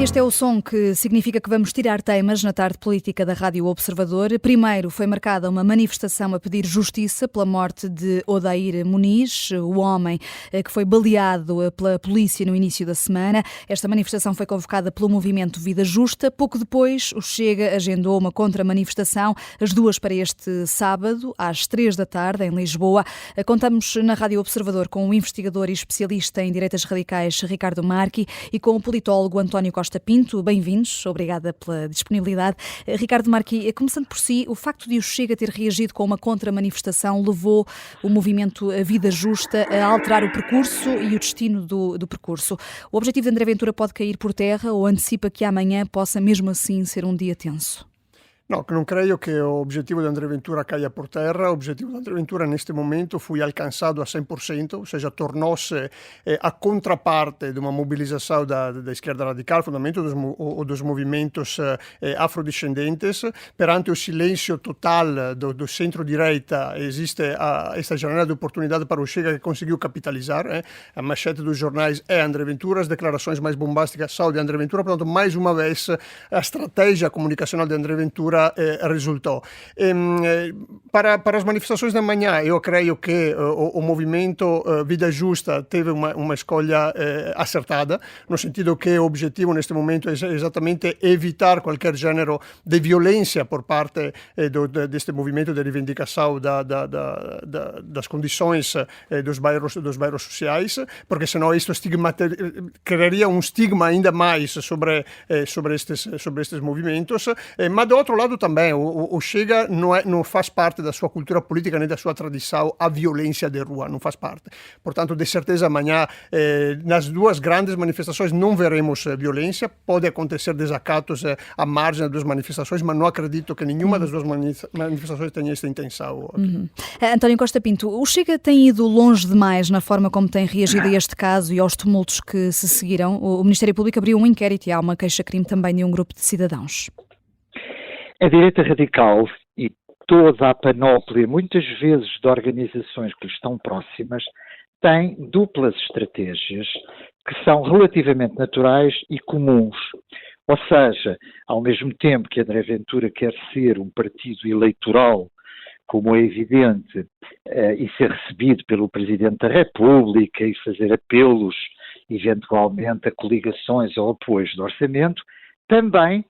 Este é o som que significa que vamos tirar temas na tarde política da Rádio Observador. Primeiro foi marcada uma manifestação a pedir justiça pela morte de Odair Muniz, o homem que foi baleado pela polícia no início da semana. Esta manifestação foi convocada pelo movimento Vida Justa. Pouco depois, o Chega agendou uma contra-manifestação, as duas para este sábado, às 3 da tarde, em Lisboa. Contamos na Rádio Observador com o investigador e especialista em direitas radicais Ricardo Marchi e com o politólogo António Costa Pinto. Bem-vindos, obrigada pela disponibilidade. Ricardo Marchi, começando por si, o facto de o Chega ter reagido com uma contra-manifestação levou o movimento Vida Justa a alterar o percurso e o destino do percurso. O objetivo de André Ventura pode cair por terra ou antecipa que amanhã possa mesmo assim ser um dia tenso? No, non credo che l'obiettivo di André Ventura caia por terra. L'obiettivo di André Ventura neste momento foi alcançado a 100%, ou seja, tornou-se a contraparte de uma mobilização da esquerda radical, fundamento dos movimentos afrodescendentes. Perante o silêncio total do centro-direita, existe esta janela de oportunidade para o Chega que conseguiu capitalizar. A manchete dos jornais é André Ventura, as declarações mais bombásticas são de André Ventura, portanto, mais uma vez, a estratégia comunicacional de André Ventura resultou. Para as manifestações da manhã, eu creio que o movimento Vida Justa teve uma escolha acertada, no sentido que o objetivo neste momento é exatamente evitar qualquer gênero de violência por parte deste movimento de reivindicação das condições dos bairros sociais, porque senão isto criaria um estigma ainda mais sobre estes movimentos, mas do outro lado também, o Chega não faz parte da sua cultura política nem da sua tradição a violência de rua, não faz parte. Portanto, de certeza amanhã, nas duas grandes manifestações não veremos violência, pode acontecer desacatos à margem das duas manifestações, mas não acredito que nenhuma das duas manifestações tenha esta intenção. António Costa Pinto, o Chega tem ido longe demais na forma como tem reagido a este caso e aos tumultos que se seguiram. O Ministério Público abriu um inquérito e há uma queixa-crime também de um grupo de cidadãos. A direita radical e toda a panóplia, muitas vezes de organizações que lhe estão próximas, tem duplas estratégias que são relativamente naturais e comuns. Ou seja, ao mesmo tempo que André Ventura quer ser um partido eleitoral, como é evidente, e ser recebido pelo Presidente da República e fazer apelos, eventualmente, a coligações ou apoios do orçamento, também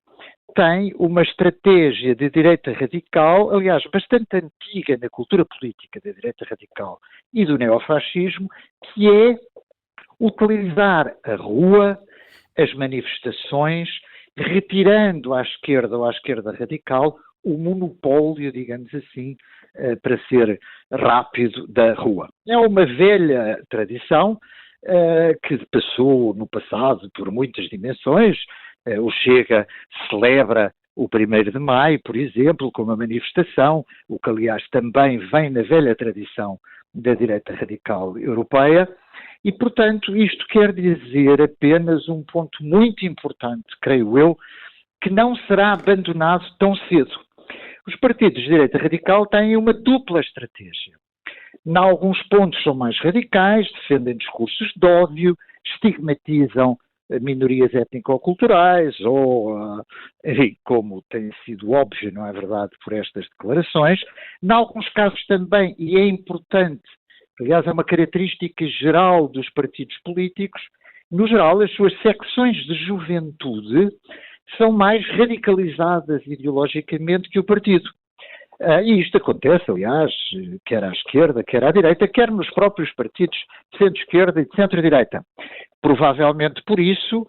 tem uma estratégia de direita radical, aliás, bastante antiga na cultura política da direita radical e do neofascismo, que é utilizar a rua, as manifestações, retirando à esquerda ou à esquerda radical o monopólio, digamos assim, para ser rápido, da rua. É uma velha tradição que passou no passado por muitas dimensões. O Chega celebra o 1º de Maio, por exemplo, com uma manifestação, o que aliás também vem na velha tradição da direita radical europeia, e portanto isto quer dizer apenas um ponto muito importante, creio eu, que não será abandonado tão cedo. Os partidos de direita radical têm uma dupla estratégia. Em alguns pontos são mais radicais, defendem discursos de ódio, estigmatizam minorias étnico-culturais ou, enfim, como tem sido óbvio, não é verdade, por estas declarações. Em alguns casos também, e é importante, aliás, é uma característica geral dos partidos políticos, no geral, as suas secções de juventude são mais radicalizadas ideologicamente que o partido. E isto acontece, aliás, quer à esquerda, quer à direita, quer nos próprios partidos de centro-esquerda e de centro-direita. Provavelmente por isso,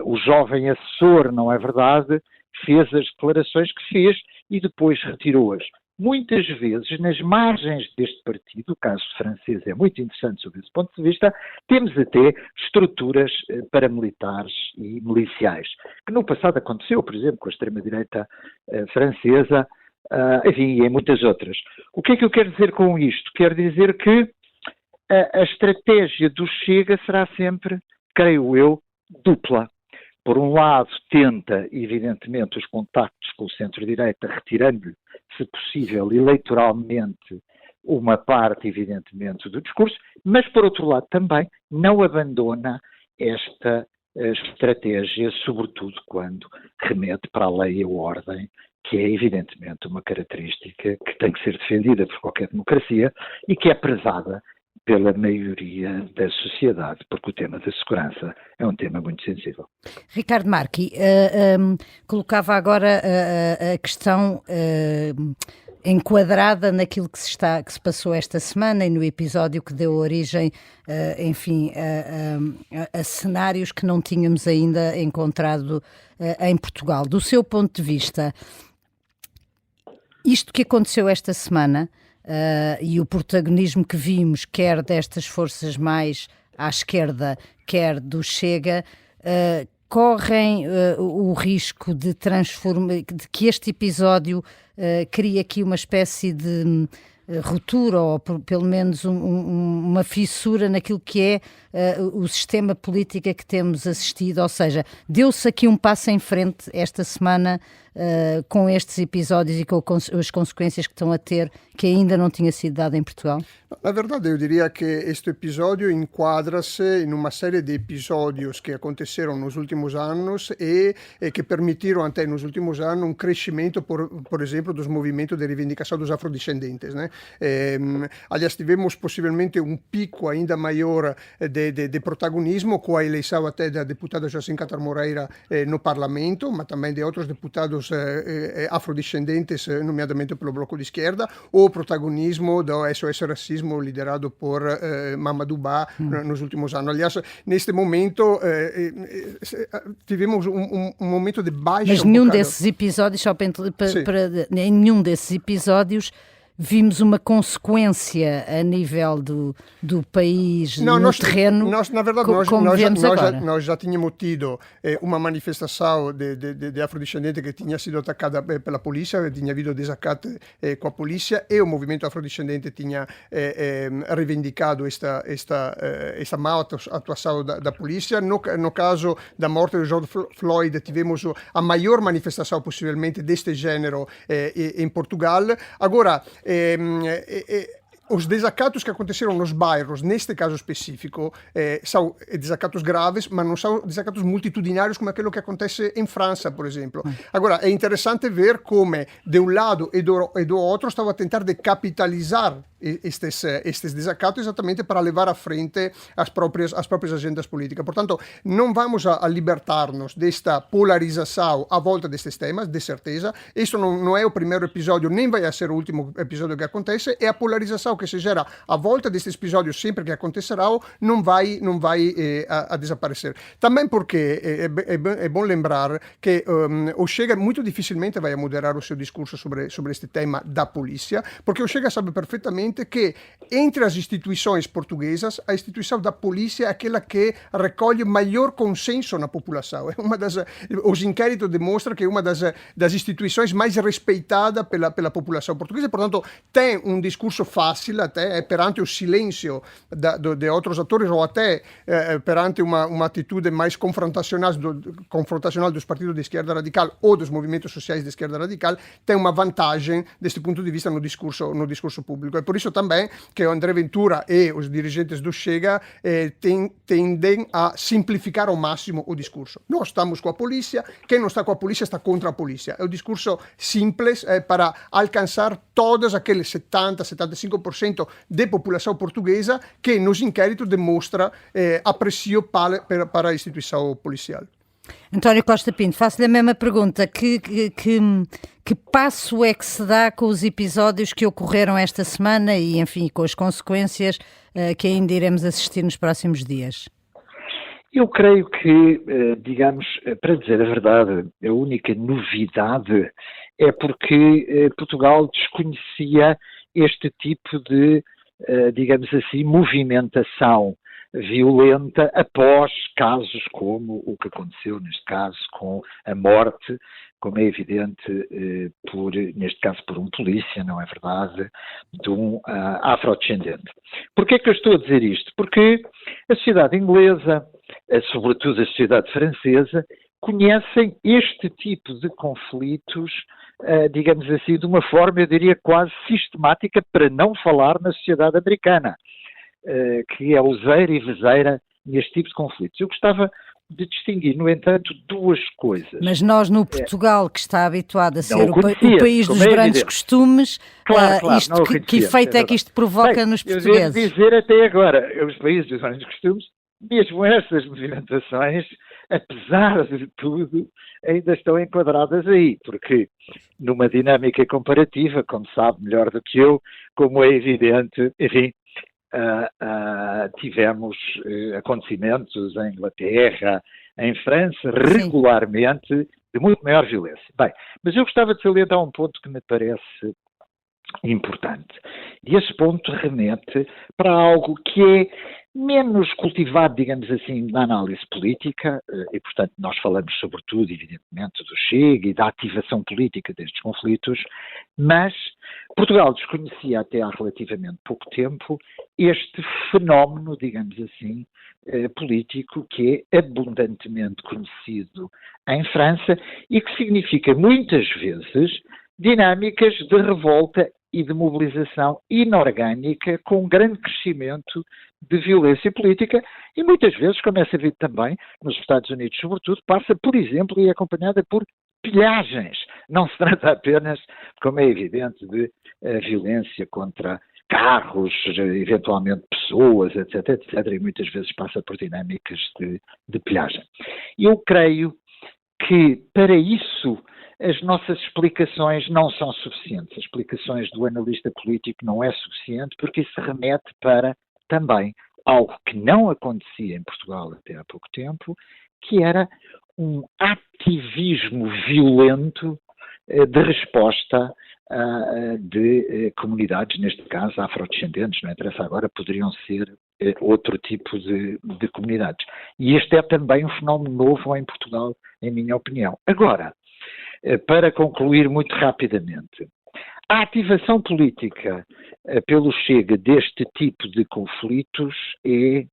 o jovem assessor, não é verdade, fez as declarações que fez e depois retirou-as. Muitas vezes, nas margens deste partido, o caso francês é muito interessante sob esse ponto de vista, temos até estruturas paramilitares e miliciais, que no passado aconteceu, por exemplo, com a extrema-direita francesa, enfim, e em muitas outras. O que é que eu quero dizer com isto? Quero dizer que a estratégia do Chega será sempre, creio eu, dupla. por um lado, tenta, evidentemente, os contactos com o centro-direita, retirando-lhe, se possível, eleitoralmente, uma parte, evidentemente, do discurso, mas, por outro lado, também não abandona esta estratégia, sobretudo quando remete para a lei e a ordem, que é, evidentemente, uma característica que tem que ser defendida por qualquer democracia e que é prezada pela maioria da sociedade, porque o tema da segurança é um tema muito sensível. Ricardo Marchi, colocava agora a questão enquadrada naquilo que se passou esta semana e no episódio que deu origem, enfim, a cenários que não tínhamos ainda encontrado em Portugal. Do seu ponto de vista, isto que aconteceu esta semana e o protagonismo que vimos, quer destas forças mais à esquerda, quer do Chega, correm o risco de que este episódio crie aqui uma espécie de ruptura ou pelo menos uma fissura naquilo que é o sistema político a que temos assistido, ou seja, deu-se aqui um passo em frente esta semana com estes episódios e com as consequências que estão a ter, que ainda não tinha sido dado em Portugal? Na verdade, eu diria que este episodio enquadra-se in una serie di episodios que aconteceram nos últimos anos e que permitiram até nos últimos anos um crescimento, por exemplo, dos movimentos de reivindicação dos afrodescendentes, né? Aliás, tivemos possivelmente um pico ainda maior de protagonismo com a eleição até da deputada Jacinta Catar Moreira no Parlamento, mas também de outros deputados afrodescendentes, nomeadamente pelo Bloco de Esquerda, ou o protagonismo do SOS Racismo liderado por Mamadou Ba nos últimos anos. Aliás, neste momento tivemos um momento de baixa. Mas nenhum desses episódios, só para em nenhum desses episódios vimos uma consequência a nível do país, no terreno, na verdade, como vemos agora. Nós já tínhamos tido uma manifestação de afrodescendente que tinha sido atacada pela polícia, tinha havido desacato com a polícia e o movimento afrodescendente tinha reivindicado esta má atuação da polícia. No caso da morte de George Floyd, tivemos a maior manifestação possivelmente deste gênero em Portugal. Agora, os desacatos que aconteceram nos bairros, neste caso específico, são desacatos graves, mas não são desacatos multitudinários como aquilo que acontece em França, por exemplo. Agora, é interessante ver como, de um lado e do outro, estava a tentar de capitalizar estes desacatos exatamente para levar à frente as próprias agendas políticas. Portanto, não vamos a libertar-nos desta polarização à volta destes temas, de certeza. Isto não é o primeiro episódio, nem vai ser o último episódio que acontece, e a polarização que se gera à volta destes episódios, sempre que acontecerão, não vai a desaparecer. Também porque é bom lembrar que o Chega muito dificilmente vai a moderar o seu discurso sobre este tema da polícia, porque o Chega sabe perfeitamente que entre as instituições portuguesas, a instituição da polícia é aquela que recolhe maior consenso na população. Os inquéritos demonstram que é uma das instituições mais respeitadas pela população portuguesa, portanto, tem um discurso fácil, até perante o silêncio de outros atores, ou até perante uma atitude mais confrontacional dos partidos de esquerda radical ou dos movimentos sociais de esquerda radical, tem uma vantagem deste ponto de vista no discurso público. É por isso também que o André Ventura e os dirigentes do Chega tendem a simplificar ao máximo o discurso. Nós estamos com a polícia, quem não está com a polícia está contra a polícia. É um discurso simples para alcançar todos aqueles 70-75% de população portuguesa que nos inquéritos demonstra aprecio para a instituição policial. António Costa Pinto, faço-lhe a mesma pergunta. Que passo é que se dá com os episódios que ocorreram esta semana e, enfim, com as consequências que ainda iremos assistir nos próximos dias? Eu creio que, digamos, para dizer a verdade, a única novidade é porque Portugal desconhecia este tipo de, digamos assim, movimentação violenta após casos como o que aconteceu, neste caso, com a morte, como é evidente, neste caso por um polícia, não é verdade, de um afrodescendente. Porquê é que eu estou a dizer isto? Porque a sociedade inglesa, sobretudo a sociedade francesa, reconhecem este tipo de conflitos, digamos assim, de uma forma, eu diria, quase sistemática, para não falar na sociedade americana, que é useira e vezeira neste tipo de conflitos. Eu gostava de distinguir, no entanto, duas coisas. Mas nós, no Portugal, que está habituado a ser o país dos como grandes costumes, não que efeito é que isto provoca nos portugueses? Eu devo dizer até agora, os países dos grandes costumes, mesmo essas movimentações, apesar de tudo, ainda estão enquadradas aí, porque numa dinâmica comparativa, como sabe melhor do que eu, como é evidente, enfim, tivemos acontecimentos em Inglaterra, em França, regularmente, de muito maior violência. Bem, mas eu gostava de salientar um ponto que me parece importante. E esse ponto remete para algo que é menos cultivado, digamos assim, na análise política, e portanto nós falamos sobretudo, evidentemente, do Chega e da ativação política destes conflitos, mas Portugal desconhecia até há relativamente pouco tempo este fenómeno, digamos assim, político que é abundantemente conhecido em França e que significa muitas vezes dinâmicas de revolta e de mobilização inorgânica com grande crescimento de violência política e muitas vezes, como é sabido também, nos Estados Unidos sobretudo, passa, por exemplo, e é acompanhada por pilhagens. Não se trata apenas, como é evidente, de violência contra carros, eventualmente pessoas, etc., etc., e muitas vezes passa por dinâmicas de pilhagem. Eu creio que, para isso, as nossas explicações não são suficientes. As explicações do analista político não é suficiente porque isso remete para também algo que não acontecia em Portugal até há pouco tempo, que era um ativismo violento de resposta de comunidades, neste caso afrodescendentes, não interessa agora, poderiam ser outro tipo de comunidades. E este é também um fenómeno novo em Portugal, em minha opinião. Agora, para concluir muito rapidamente, a ativação política pelo Chega deste tipo de conflitos é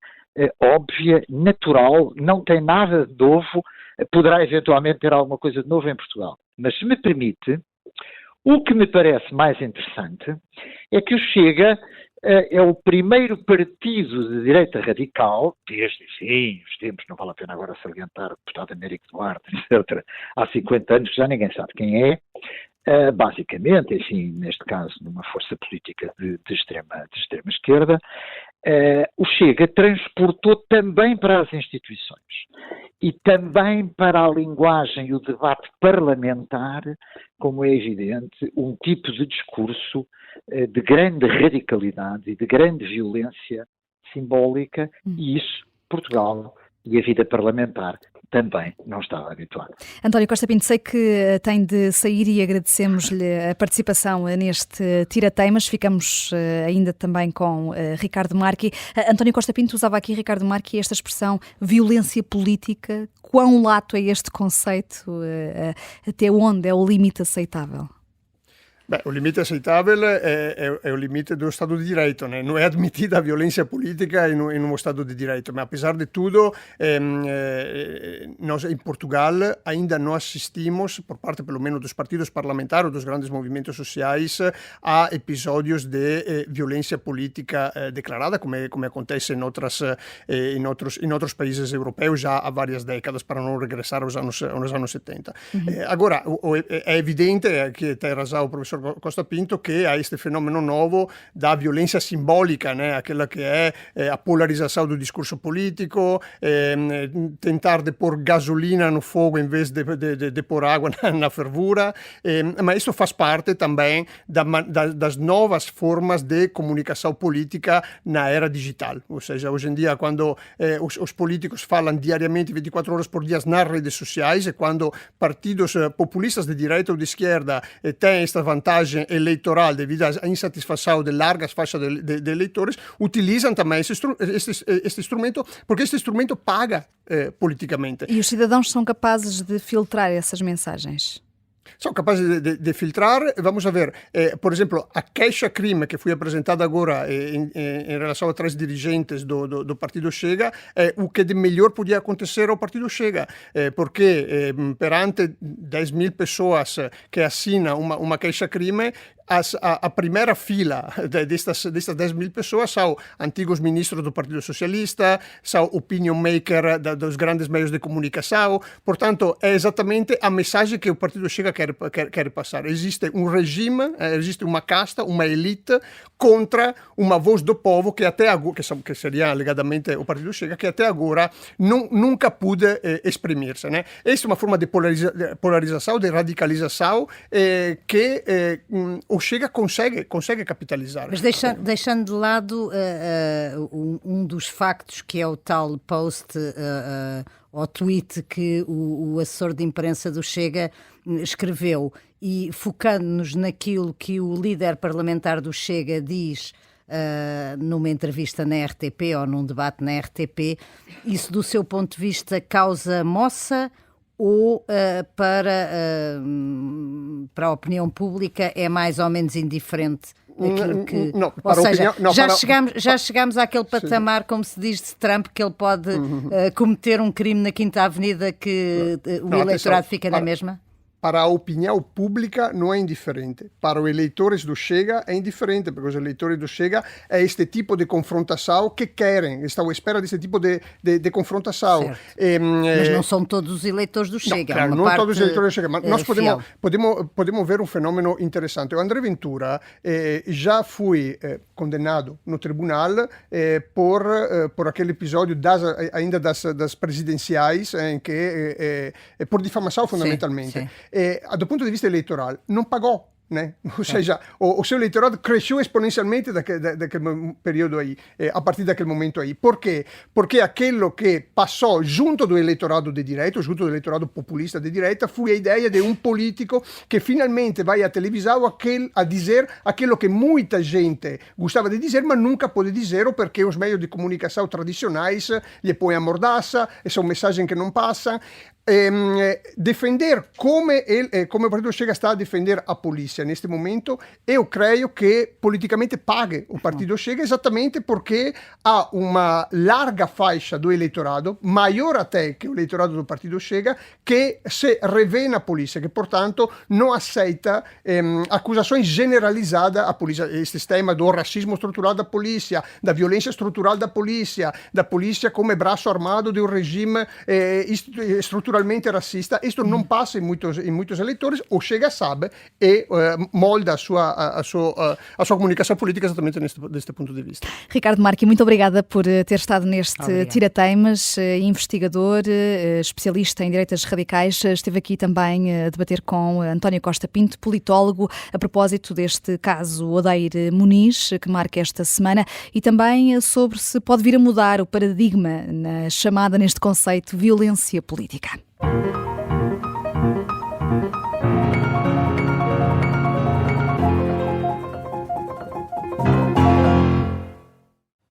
óbvia, natural, não tem nada de novo, poderá eventualmente ter alguma coisa de novo em Portugal. Mas, se me permite, o que me parece mais interessante é que o Chega é o primeiro partido de direita radical, desde, enfim, os tempos, não vale a pena agora salientar o deputado Américo Duarte, etc., há 50 anos que já ninguém sabe quem é, basicamente, enfim, neste caso, numa força política de extrema esquerda, o Chega transportou também para as instituições e também para a linguagem e o debate parlamentar, como é evidente, um tipo de discurso de grande radicalidade e de grande violência simbólica, e isso Portugal e a vida parlamentar também não estava habituado. António Costa Pinto, sei que tem de sair e agradecemos-lhe a participação neste Tira-Teimas. Ficamos ainda também com Ricardo Marchi. António Costa Pinto usava aqui, Ricardo Marchi, esta expressão violência política. Quão lato é este conceito? Até onde é o limite aceitável? Beh, o limite accettabile è o limite do Estado de Direito, né? Não é admitida a violência política em um Estado de Direito, mas apesar de tudo, nós em Portugal ainda não assistimos, por parte pelo menos dos partidos parlamentares, dos grandes movimentos sociais, a episódios de violência política declarada, como acontece em outros países europeus já há várias décadas, para não regressar aos anos 70. Agora, é evidente que tem razão o professor Costa Pinto che ha este fenomeno novo da violência simbólica, né? Aquela que é a polarização do discurso político, tentar de pôr gasolina no fogo em vez de pôr água na fervura, mas isso faz parte também das novas formas de comunicação política na era digital. Ou seja, hoje em dia, quando os políticos falam diariamente 24 horas por dia nas redes sociais, e quando partidos populistas de direita ou de esquerda têm esta vantagem eleitoral devido à insatisfação de largas faixas de eleitores, utilizam também este instrumento, porque este instrumento paga politicamente. E os cidadãos são capazes de filtrar essas mensagens? são capazes de filtrar. Vamos ver, por exemplo, a queixa-crime que foi apresentada agora em relação a 3 dirigentes do Partido Chega é o que de melhor podia acontecer ao Partido Chega, porque perante 10.000 pessoas que assinam uma queixa-crime, a primeira fila destas 10.000 pessoas são antigos ministros do Partido Socialista, são opinion maker dos grandes meios de comunicação. Portanto, é exatamente a mensagem que o Partido Chega quer passar. Existe um regime, existe uma casta, uma elite contra uma voz do povo que até agora, que seria alegadamente o Partido Chega, que até agora nunca pôde exprimir-se, né? Esta é uma forma de polarização, de radicalização que o Chega consegue capitalizar. Mas deixando de lado um dos factos, que é o tal post ou tweet que o assessor de imprensa do Chega escreveu, e focando-nos naquilo que o líder parlamentar do Chega diz numa entrevista na RTP ou num debate na RTP, isso do seu ponto de vista causa moça ou para a opinião pública é mais ou menos indiferente aquilo que... Não, ou seja, opinião, já chegamos àquele patamar, sim, como se diz de Trump, que ele pode cometer um crime na Quinta Avenida que o eleitorado fica na mesma? Para a opinião pública não é indiferente. Para os eleitores do Chega é indiferente, porque os eleitores do Chega é este tipo de confrontação que querem, estão à espera desse tipo de confrontação. Mas não são todos os eleitores do Chega. Não, claro, não todos os eleitores do Chega, mas nós podemos ver um fenômeno interessante. O André Ventura já foi condenado no tribunal por aquele episódio ainda das presidenciais, em que por difamação fundamentalmente. Sim, sim. Do ponto de vista eleitoral, não pagou, né? Ou seja, o seu eleitorado cresceu exponencialmente daquele período aí, a partir daquele momento aí. Por quê? Porque aquilo que passou junto do eleitorado de direita, junto do eleitorado populista de direita, foi a ideia de um político que finalmente vai à televisão a dizer aquilo que muita gente gostava de dizer, mas nunca pode dizer, porque os meios de comunicação tradicionais lhe põem a mordaça, são mensagens que não passam. Defender come o Partido Chega está a defender a polícia neste momento, eu creio que politicamente pague o Partido Chega, exatamente porque há uma larga faixa do eleitorado, maior até que o eleitorado do Partido Chega, que se revê na polícia, que portanto não aceita acusações generalizadas à polícia. Este tema do racismo estrutural da polícia, da violência estrutural da polícia como braço armado de um regime estruturalmente racista, isto não passa em muitos eleitores. O Chega sabe e molda a sua comunicação política exatamente deste ponto de vista. Ricardo Marchi, muito obrigada por ter estado neste Tirateimas, investigador, especialista em direitas radicais. Esteve aqui também a debater com António Costa Pinto, politólogo, a propósito deste caso Odair Muniz, que marca esta semana, e também sobre se pode vir a mudar o paradigma neste conceito violência política.